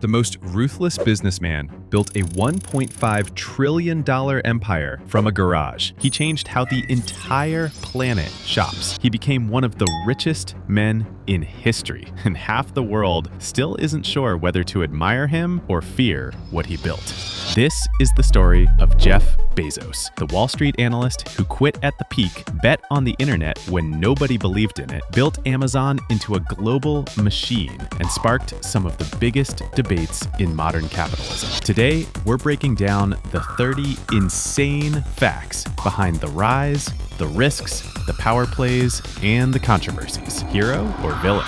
The most ruthless businessman built a $1.5 trillion empire from a garage. He changed how the entire planet shops. He became one of the richest men in history, and half the world still isn't sure whether to admire him or fear what he built. This is the story of Jeff Bezos, the Wall Street analyst who quit at the peak, bet on the internet when nobody believed in it, built Amazon into a global machine, and sparked some of the biggest debates in modern capitalism. Today, we're breaking down the 30 insane facts behind the rise, the risks, the power plays, and the controversies. Hero or villain?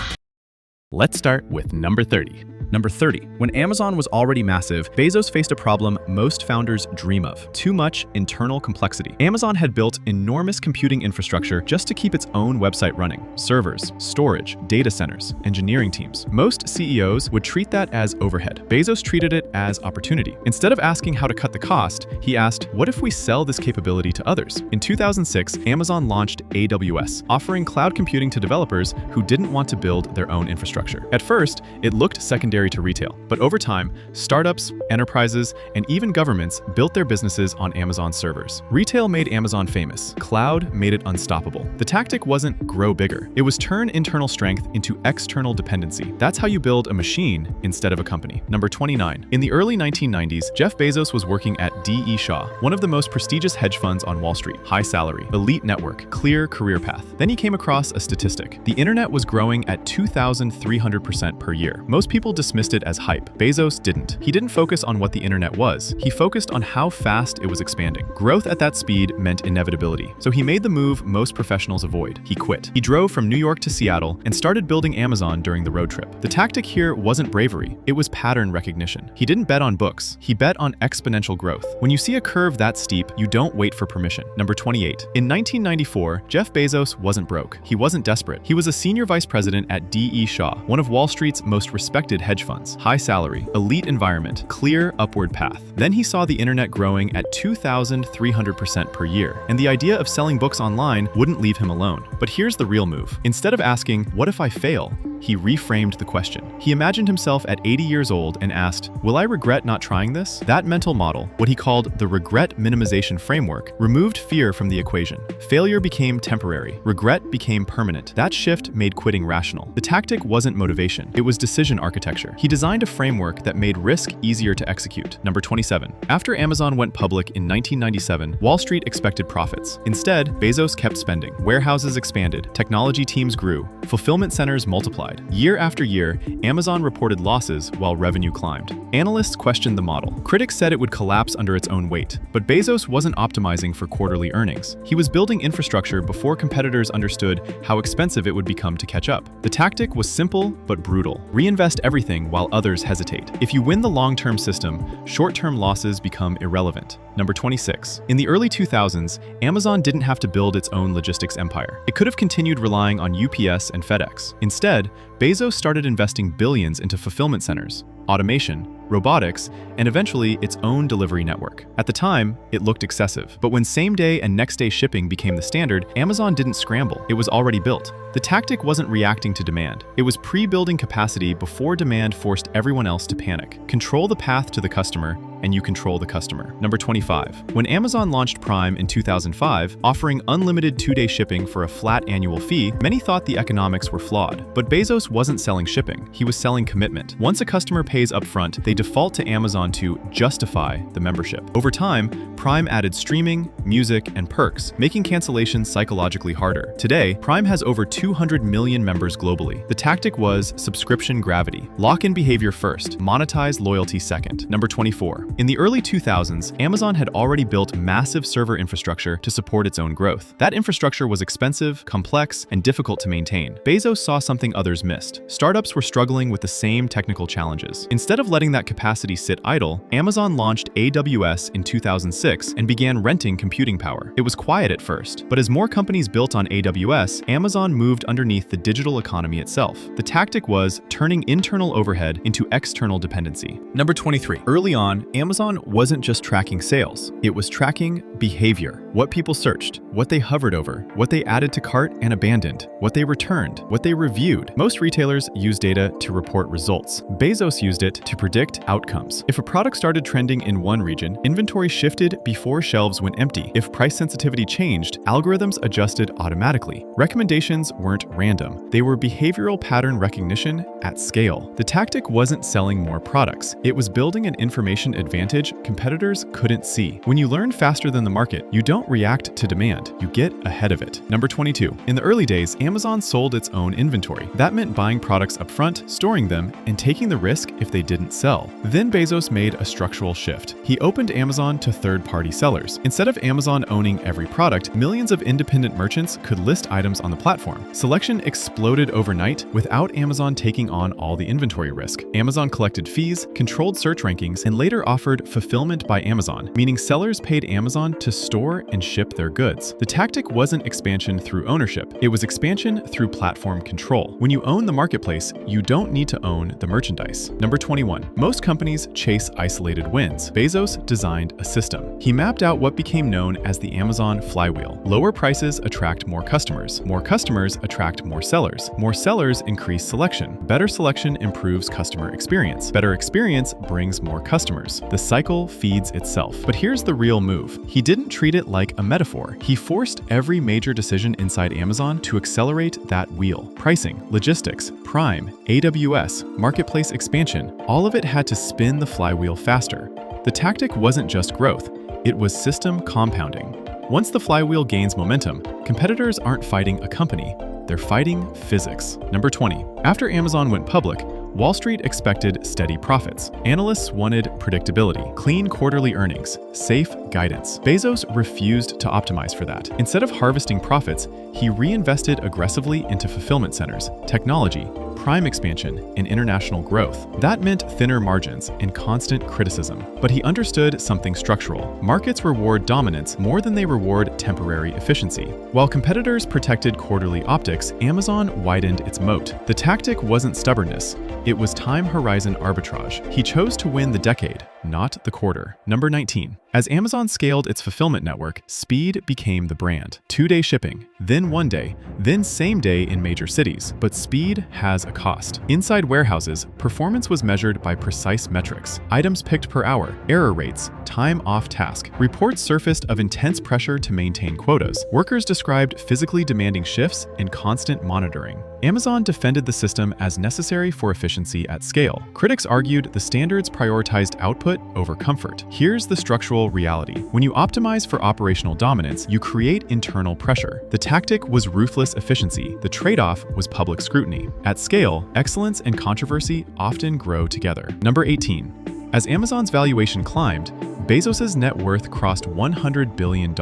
Let's start with number 30. Number 30. When Amazon was already massive, Bezos faced a problem most founders dream of: too much internal complexity. Amazon had built enormous computing infrastructure just to keep its own website running. Servers, storage, data centers, engineering teams. Most CEOs would treat that as overhead. Bezos treated it as opportunity. Instead of asking how to cut the cost, he asked, what if we sell this capability to others? In 2006, Amazon launched AWS, offering cloud computing to developers who didn't want to build their own infrastructure. At first, it looked secondary to retail, but over time, startups, enterprises, and even governments built their businesses on Amazon servers. Retail made Amazon famous. Cloud made it unstoppable. The tactic wasn't grow bigger. It was turn internal strength into external dependency. That's how you build a machine instead of a company. Number 29. In the early 1990s, Jeff Bezos was working at D.E. Shaw, one of the most prestigious hedge funds on Wall Street. High salary, elite network, clear career path. Then he came across a statistic. The internet was growing at 2,300% per year. Most people dismissed it as hype. Bezos didn't. He didn't focus on what the internet was. He focused on how fast it was expanding. Growth at that speed meant inevitability. So he made the move most professionals avoid. He quit. He drove from New York to Seattle and started building Amazon during the road trip. The tactic here wasn't bravery. It was pattern recognition. He didn't bet on books. He bet on exponential growth. When you see a curve that steep, you don't wait for permission. Number 28. In 1994, Jeff Bezos wasn't broke. He wasn't desperate. He was a senior vice president at D.E. Shaw, one of Wall Street's most respected hedge funds. High salary, elite environment, clear upward path. Then he saw the internet growing at 2,300% per year, and the idea of selling books online wouldn't leave him alone. But here's the real move. Instead of asking, what if I fail? He reframed the question. He imagined himself at 80 years old and asked, will I regret not trying this? That mental model, what he called the regret minimization framework, removed fear from the equation. Failure became temporary. Regret became permanent. That shift made quitting rational. The tactic wasn't motivation. It was decision architecture. He designed a framework that made risk easier to execute. Number 27. After Amazon went public in 1997, Wall Street expected profits. Instead, Bezos kept spending. Warehouses expanded. Technology teams grew. Fulfillment centers multiplied. Year after year, Amazon reported losses while revenue climbed. Analysts questioned the model. Critics said it would collapse under its own weight. But Bezos wasn't optimizing for quarterly earnings. He was building infrastructure before competitors understood how expensive it would become to catch up. The tactic was simple but brutal. Reinvest everything while others hesitate. If you win the long-term system, short-term losses become irrelevant. Number 26. In the early 2000s, Amazon didn't have to build its own logistics empire. It could have continued relying on UPS and FedEx. Instead, Bezos started investing billions into fulfillment centers, automation, robotics, and eventually its own delivery network. At the time, it looked excessive, but when same-day and next-day shipping became the standard, Amazon didn't scramble. It was already built. The tactic wasn't reacting to demand. It was pre-building capacity before demand forced everyone else to panic. Control the path to the customer, and you control the customer. Number 25. When Amazon launched Prime in 2005, offering unlimited 2-day shipping for a flat annual fee, many thought the economics were flawed. But Bezos wasn't selling shipping. He was selling commitment. Once a customer pays upfront, they default to Amazon to justify the membership. Over time, Prime added streaming, music, and perks, making cancellations psychologically harder. Today, Prime has over 200 million members globally. The tactic was subscription gravity. Lock in behavior first, monetize loyalty second. Number 24. In the early 2000s, Amazon had already built massive server infrastructure to support its own growth. That infrastructure was expensive, complex, and difficult to maintain. Bezos saw something others missed. Startups were struggling with the same technical challenges. Instead of letting that capacity sit idle, Amazon launched AWS in 2006 and began renting computing power. It was quiet at first, but as more companies built on AWS, Amazon moved underneath the digital economy itself. The tactic was turning internal overhead into external dependency. Number 23. Early on, Amazon wasn't just tracking sales, it was tracking behavior, what people searched, what they hovered over, what they added to cart and abandoned, what they returned, what they reviewed. Most retailers use data to report results. Bezos used it to predict outcomes. If a product started trending in one region, inventory shifted before shelves went empty. If price sensitivity changed, algorithms adjusted automatically. Recommendations weren't random. They were behavioral pattern recognition at scale. The tactic wasn't selling more products. It was building an information advantage competitors couldn't see. When you learn faster than the market, you don't react to demand, you get ahead of it. Number 22. In the early days, Amazon sold its own inventory. That meant buying products upfront, storing them, and taking the risk if they didn't sell. Then Bezos made a structural shift. He opened Amazon to third-party sellers. Instead of Amazon owning every product, millions of independent merchants could list items on the platform. Selection exploded overnight without Amazon taking on all the inventory risk. Amazon collected fees, controlled search rankings, and later offered fulfillment by Amazon, meaning sellers paid Amazon to store and ship their goods. The tactic wasn't expansion through ownership. It was expansion through platform control. When you own the marketplace, you don't need to own the merchandise. Number 21. Most companies chase isolated wins. Bezos designed a system. He mapped out what became known as the Amazon flywheel. Lower prices attract more customers. More customers attract more sellers. More sellers increase selection. Better selection improves customer experience. Better experience brings more customers. The cycle feeds itself. But here's the real move. He didn't treat it like a metaphor. He forced every major decision inside Amazon to accelerate that wheel. Pricing, logistics, Prime, AWS, marketplace expansion, all of it had to spin the flywheel faster. The tactic wasn't just growth, it was system compounding. Once the flywheel gains momentum, competitors aren't fighting a company, they're fighting physics. Number 20. After Amazon went public, Wall Street expected steady profits. Analysts wanted predictability, clean quarterly earnings, safe guidance. Bezos refused to optimize for that. Instead of harvesting profits, he reinvested aggressively into fulfillment centers, technology, Prime expansion, and international growth. That meant thinner margins and constant criticism. But he understood something structural. Markets reward dominance more than they reward temporary efficiency. While competitors protected quarterly optics, Amazon widened its moat. The tactic wasn't stubbornness, it was time horizon arbitrage. He chose to win the decade, not the quarter. Number 19. As Amazon scaled its fulfillment network, speed became the brand. 2-day shipping, then 1 day, then same day in major cities. But speed has a cost. Inside warehouses, performance was measured by precise metrics. Items picked per hour, error rates, time off task. Reports surfaced of intense pressure to maintain quotas. Workers described physically demanding shifts and constant monitoring. Amazon defended the system as necessary for efficiency at scale. Critics argued the standards prioritized output over comfort. Here's the structural reality. When you optimize for operational dominance, you create internal pressure. The tactic was ruthless efficiency. The trade-off was public scrutiny. At scale, excellence and controversy often grow together. Number 18. As Amazon's valuation climbed, Bezos's net worth crossed $100 billion,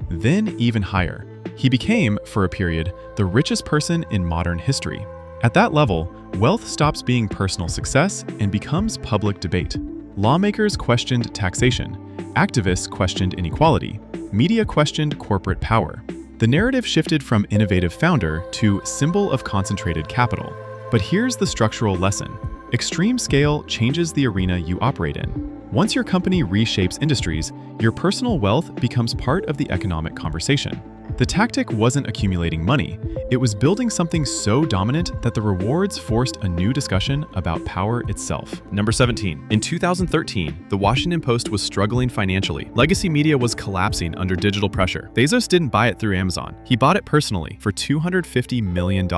then even higher. He became, for a period, the richest person in modern history. At that level, wealth stops being personal success and becomes public debate. Lawmakers questioned taxation, activists questioned inequality, media questioned corporate power. The narrative shifted from innovative founder to symbol of concentrated capital. But here's the structural lesson. Extreme scale changes the arena you operate in. Once your company reshapes industries, your personal wealth becomes part of the economic conversation. The tactic wasn't accumulating money, it was building something so dominant that the rewards forced a new discussion about power itself. Number 17. In 2013, The Washington Post was struggling financially. Legacy media was collapsing under digital pressure. Bezos didn't buy it through Amazon. He bought it personally for $250 million.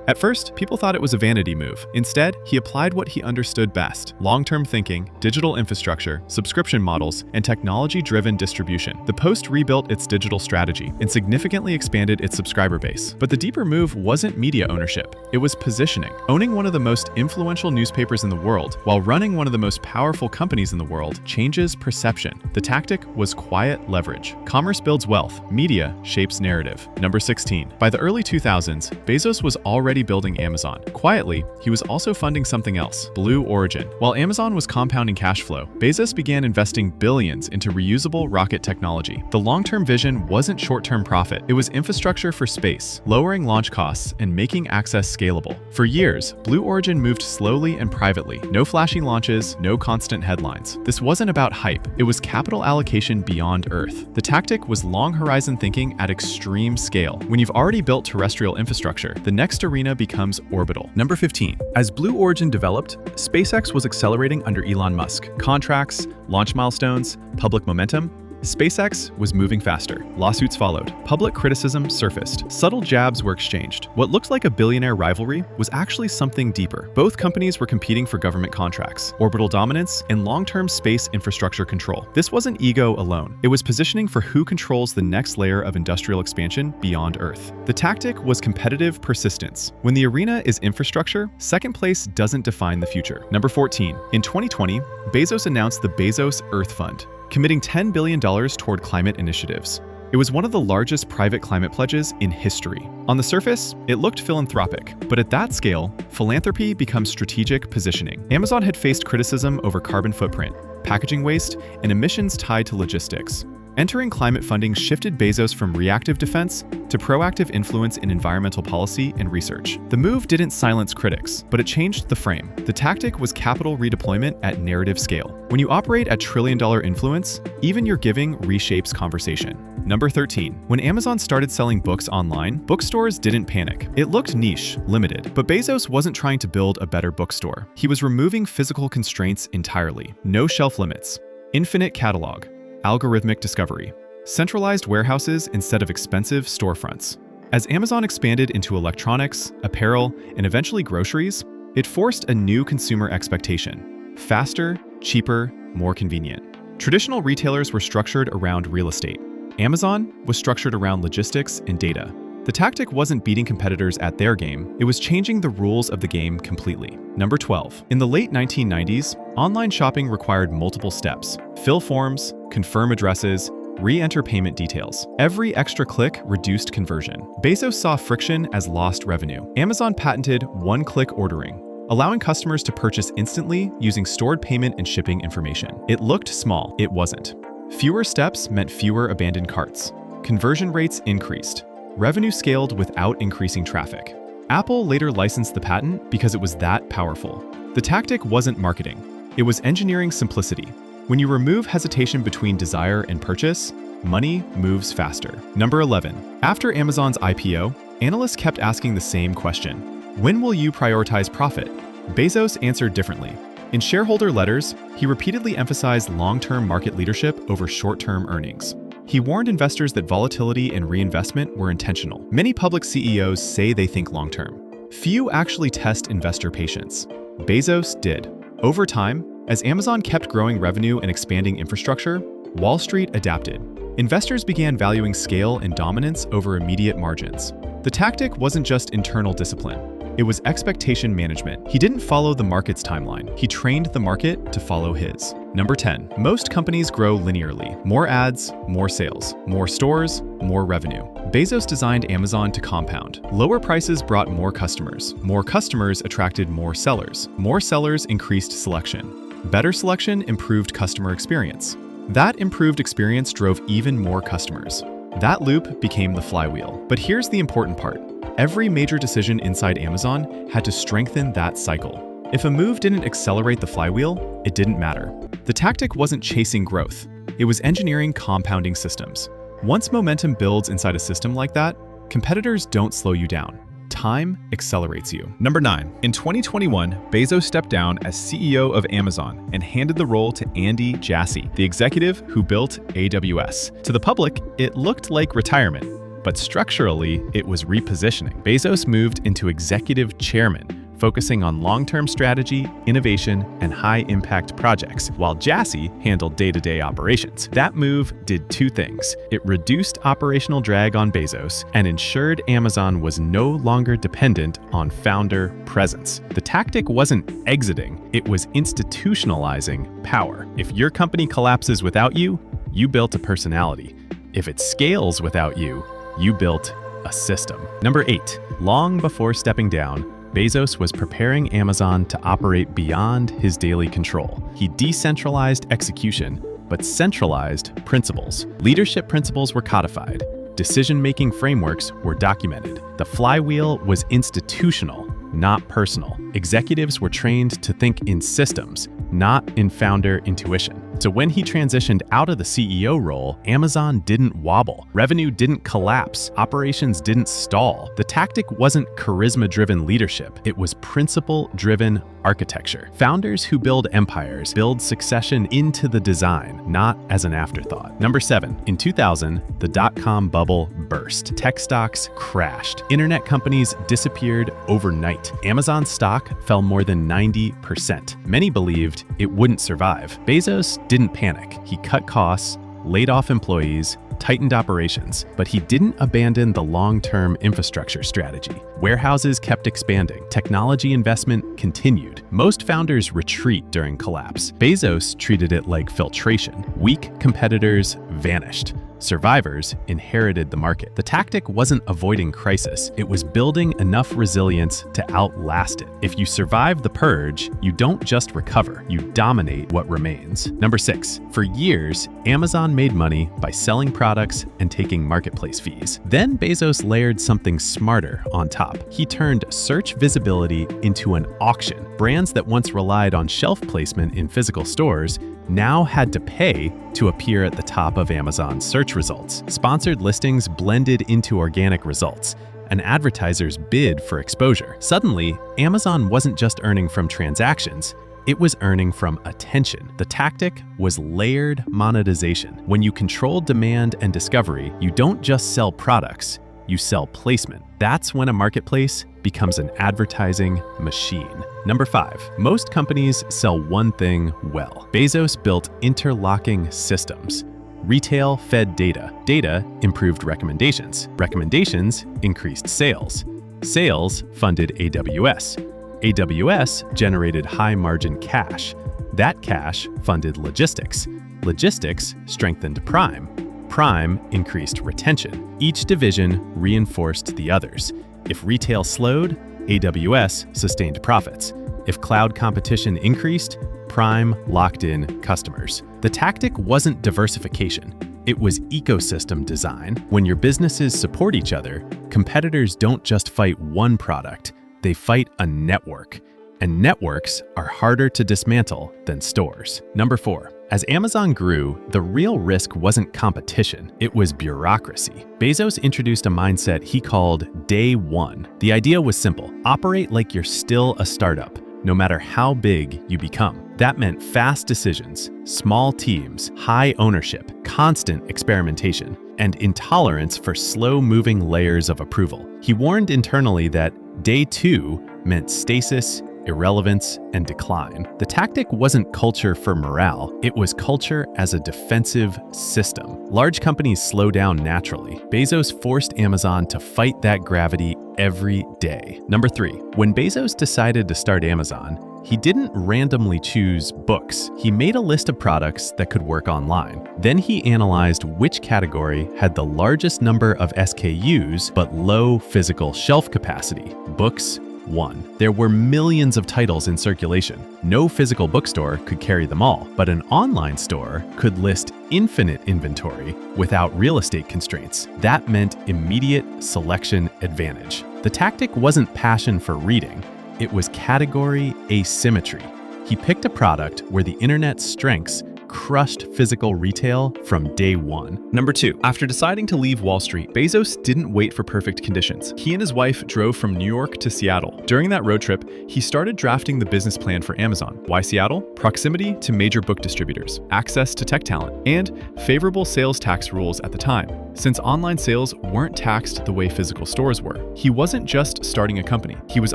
At first, people thought it was a vanity move. Instead, he applied what he understood best: long-term thinking, digital infrastructure, subscription models, and technology-driven distribution. The Post rebuilt its digital strategy and significantly expanded its subscriber base. But the deeper move wasn't media ownership, it was positioning. Owning one of the most influential newspapers in the world while running one of the most powerful companies in the world changes perception. The tactic was quiet leverage. Commerce builds wealth, media shapes narrative. Number 16. By the early 2000s, Bezos was already building Amazon. Quietly, he was also funding something else, Blue Origin. While Amazon was compounding cash flow, Bezos began investing billions into reusable rocket technology. The long-term vision wasn't short-term profit. It was infrastructure for space, lowering launch costs and making access scalable. For years, Blue Origin moved slowly and privately. No flashy launches, no constant headlines. This wasn't about hype. It was capital allocation beyond Earth. The tactic was long-horizon thinking at extreme scale. When you've already built terrestrial infrastructure, the next arena becomes orbital. Number 15. As Blue Origin developed, SpaceX was accelerating under Elon Musk. Contracts, launch milestones, public momentum. SpaceX was moving faster. Lawsuits followed. Public criticism surfaced. Subtle jabs were exchanged. What looked like a billionaire rivalry was actually something deeper. Both companies were competing for government contracts, orbital dominance, and long-term space infrastructure control. This wasn't ego alone. It was positioning for who controls the next layer of industrial expansion beyond Earth. The tactic was competitive persistence. When the arena is infrastructure, second place doesn't define the future. Number 14. In 2020, Bezos announced the Bezos Earth Fund, committing $10 billion toward climate initiatives. It was one of the largest private climate pledges in history. On the surface, it looked philanthropic, but at that scale, philanthropy becomes strategic positioning. Amazon had faced criticism over carbon footprint, packaging waste, and emissions tied to logistics. Entering climate funding shifted Bezos from reactive defense to proactive influence in environmental policy and research. The move didn't silence critics, but it changed the frame. The tactic was capital redeployment at narrative scale. When you operate at trillion-dollar influence, even your giving reshapes conversation. Number 13. When Amazon started selling books online, bookstores didn't panic. It looked niche, limited, but Bezos wasn't trying to build a better bookstore. He was removing physical constraints entirely. No shelf limits, infinite catalog, algorithmic discovery, centralized warehouses instead of expensive storefronts. As Amazon expanded into electronics, apparel, and eventually groceries, it forced a new consumer expectation: faster, cheaper, more convenient. Traditional retailers were structured around real estate. Amazon was structured around logistics and data. The tactic wasn't beating competitors at their game, it was changing the rules of the game completely. Number 12. In the late 1990s, online shopping required multiple steps: fill forms, confirm addresses, re-enter payment details. Every extra click reduced conversion. Bezos saw friction as lost revenue. Amazon patented one-click ordering, allowing customers to purchase instantly using stored payment and shipping information. It looked small, it wasn't. Fewer steps meant fewer abandoned carts. Conversion rates increased. Revenue scaled without increasing traffic. Apple later licensed the patent because it was that powerful. The tactic wasn't marketing, it was engineering simplicity. When you remove hesitation between desire and purchase, money moves faster. Number 11. After Amazon's IPO, analysts kept asking the same question: when will you prioritize profit? Bezos answered differently. In shareholder letters, he repeatedly emphasized long-term market leadership over short-term earnings. He warned investors that volatility and reinvestment were intentional. Many public CEOs say they think long-term. Few actually test investor patience. Bezos did. Over time, as Amazon kept growing revenue and expanding infrastructure, Wall Street adapted. Investors began valuing scale and dominance over immediate margins. The tactic wasn't just internal discipline. It was expectation management. He didn't follow the market's timeline. He trained the market to follow his. Number 10. Most companies grow linearly. More ads, more sales. More stores, more revenue. Bezos designed Amazon to compound. Lower prices brought more customers. More customers attracted more sellers. More sellers increased selection. Better selection improved customer experience. That improved experience drove even more customers. That loop became the flywheel. But here's the important part. Every major decision inside Amazon had to strengthen that cycle. If a move didn't accelerate the flywheel, it didn't matter. The tactic wasn't chasing growth. It was engineering compounding systems. Once momentum builds inside a system like that, competitors don't slow you down. Time accelerates you. Number 9. In 2021, Bezos stepped down as CEO of Amazon and handed the role to Andy Jassy, the executive who built AWS. To the public, it looked like retirement, but structurally, it was repositioning. Bezos moved into executive chairman, focusing on long-term strategy, innovation, and high-impact projects, while Jassy handled day-to-day operations. That move did two things. It reduced operational drag on Bezos and ensured Amazon was no longer dependent on founder presence. The tactic wasn't exiting, it was institutionalizing power. If your company collapses without you, you built a personality. If it scales without you, you built a system. Number 8. Long before stepping down, Bezos was preparing Amazon to operate beyond his daily control. He decentralized execution, but centralized principles. Leadership principles were codified. Decision-making frameworks were documented. The flywheel was institutional, not personal. Executives were trained to think in systems, not in founder intuition. So when he transitioned out of the CEO role, Amazon didn't wobble. Revenue didn't collapse. Operations didn't stall. The tactic wasn't charisma-driven leadership. It was principle-driven architecture. Founders who build empires build succession into the design, not as an afterthought. Number 7, in 2000, the dot-com bubble burst. Tech stocks crashed. Internet companies disappeared overnight. Amazon stock fell more than 90%. Many believed it wouldn't survive. Bezos didn't panic. He cut costs, laid off employees, tightened operations, but he didn't abandon the long-term infrastructure strategy. Warehouses kept expanding. Technology investment continued. Most founders retreat during collapse. Bezos treated it like filtration. Weak competitors vanished. Survivors inherited the market. The tactic wasn't avoiding crisis. It was building enough resilience to outlast it. If you survive the purge, you don't just recover, you dominate what remains. Number 6, for years, Amazon made money by selling products and taking marketplace fees. Then Bezos layered something smarter on top. He turned search visibility into an auction. Brands that once relied on shelf placement in physical stores now had to pay to appear at the top of Amazon's search results. Sponsored listings blended into organic results, and advertisers bid for exposure. Suddenly, Amazon wasn't just earning from transactions, it was earning from attention. The tactic was layered monetization. When you control demand and discovery, you don't just sell products, you sell placement. That's when a marketplace becomes an advertising machine. Number 5, most companies sell one thing well. Bezos built interlocking systems. Retail fed data. Data improved recommendations. Recommendations increased sales. Sales funded AWS. AWS generated high-margin cash. That cash funded logistics. Logistics strengthened Prime. Prime increased retention. Each division reinforced the others. If retail slowed, AWS sustained profits. If cloud competition increased, Prime locked in customers. The tactic wasn't diversification. It was ecosystem design. When your businesses support each other, competitors don't just fight one product, they fight a network. And networks are harder to dismantle than stores. Number 4, as Amazon grew, the real risk wasn't competition, it was bureaucracy. Bezos introduced a mindset he called Day One. The idea was simple: operate like you're still a startup, no matter how big you become. That meant fast decisions, small teams, high ownership, constant experimentation, and intolerance for slow-moving layers of approval. He warned internally that Day 2 meant stasis, irrelevance, and decline. The tactic wasn't culture for morale, it was culture as a defensive system. Large companies slow down naturally. Bezos forced Amazon to fight that gravity every day. Number 3, when Bezos decided to start Amazon, he didn't randomly choose books. He made a list of products that could work online. Then he analyzed which category had the largest number of SKUs but low physical shelf capacity. Books won. There were millions of titles in circulation. No physical bookstore could carry them all, but an online store could list infinite inventory without real estate constraints. That meant immediate selection advantage. The tactic wasn't passion for reading, it was category asymmetry. He picked a product where the internet's strengths crushed physical retail from day one. Number 2, after deciding to leave Wall Street, Bezos didn't wait for perfect conditions. He and his wife drove from New York to Seattle. During that road trip, he started drafting the business plan for Amazon. Why Seattle? Proximity to major book distributors, access to tech talent, and favorable sales tax rules at the time, since online sales weren't taxed the way physical stores were. He wasn't just starting a company. He was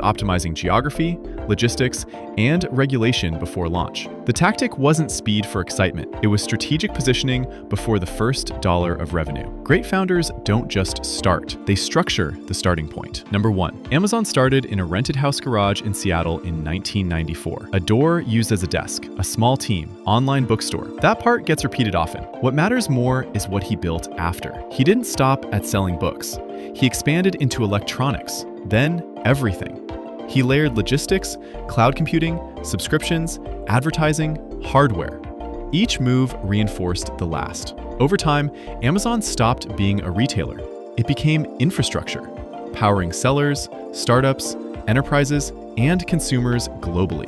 optimizing geography, logistics, and regulation before launch. The tactic wasn't speed for excitement. It was strategic positioning before the first dollar of revenue. Great founders don't just start, they structure the starting point. Number 1, Amazon started in a rented house garage in Seattle in 1994. A door used as a desk, a small team, online bookstore. That part gets repeated often. What matters more is what he built after. He didn't stop at selling books. He expanded into electronics, then everything. He layered logistics, cloud computing, subscriptions, advertising, hardware. Each move reinforced the last. Over time, Amazon stopped being a retailer. It became infrastructure, powering sellers, startups, enterprises, and consumers globally.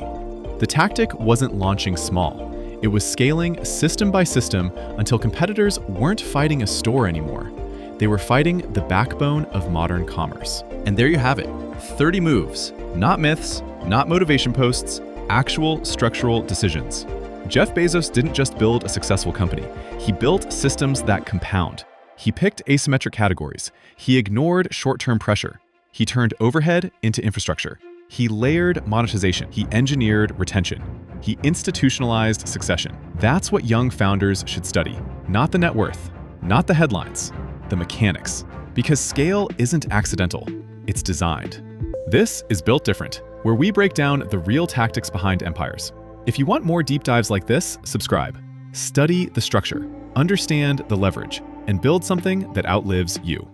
The tactic wasn't launching small. It was scaling system by system until competitors weren't fighting a store anymore. They were fighting the backbone of modern commerce. And there you have it, 30 moves. Not myths, not motivation posts, actual structural decisions. Jeff Bezos didn't just build a successful company. He built systems that compound. He picked asymmetric categories. He ignored short-term pressure. He turned overhead into infrastructure. He layered monetization. He engineered retention. He institutionalized succession. That's what young founders should study. Not the net worth, not the headlines, the mechanics. Because scale isn't accidental, it's designed. This is Built Different, where we break down the real tactics behind empires. If you want more deep dives like this, subscribe. Study the structure, understand the leverage, and build something that outlives you.